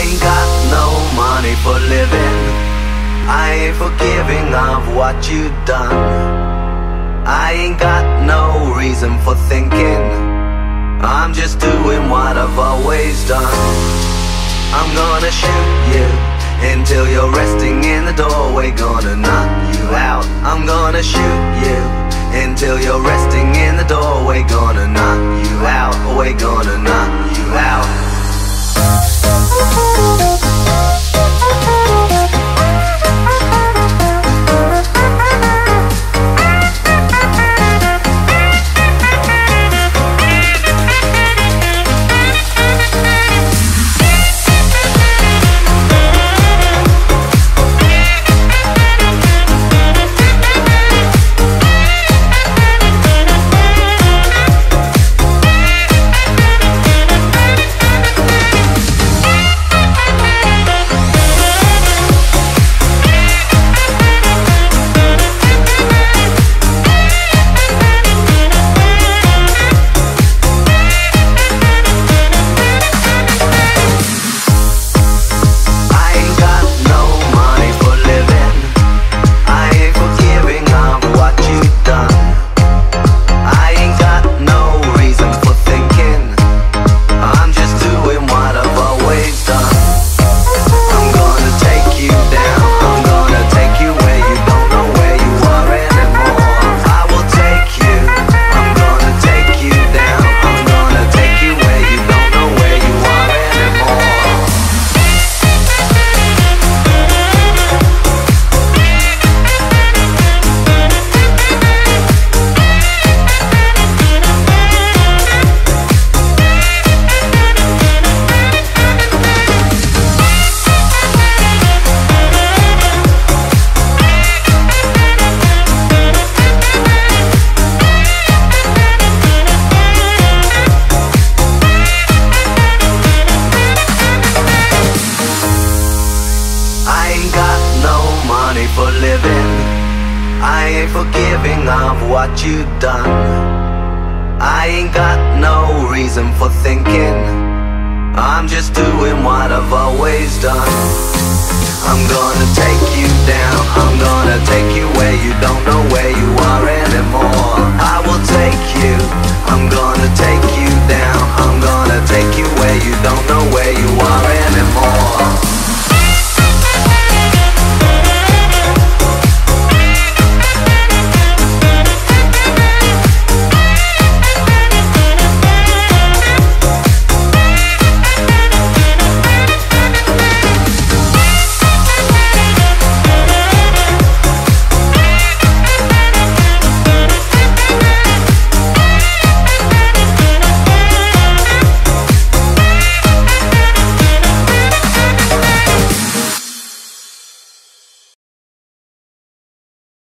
ain't got no money for living. I ain't forgiving of what you've done. I ain't got no reason for thinking. I'm just doing what I've always done. I'm gonna shoot you until you're resting in the doorway. Gonna knock you out. I'm gonna shoot you until you're resting in the doorway. Gonna knock you out. We're gonna knock you out. For living, I ain't forgiving of what you've done. I ain't got no reason for thinking. I'm just doing what I've always done. I'm gonna take you down. I'm gonna take you where you don't know where you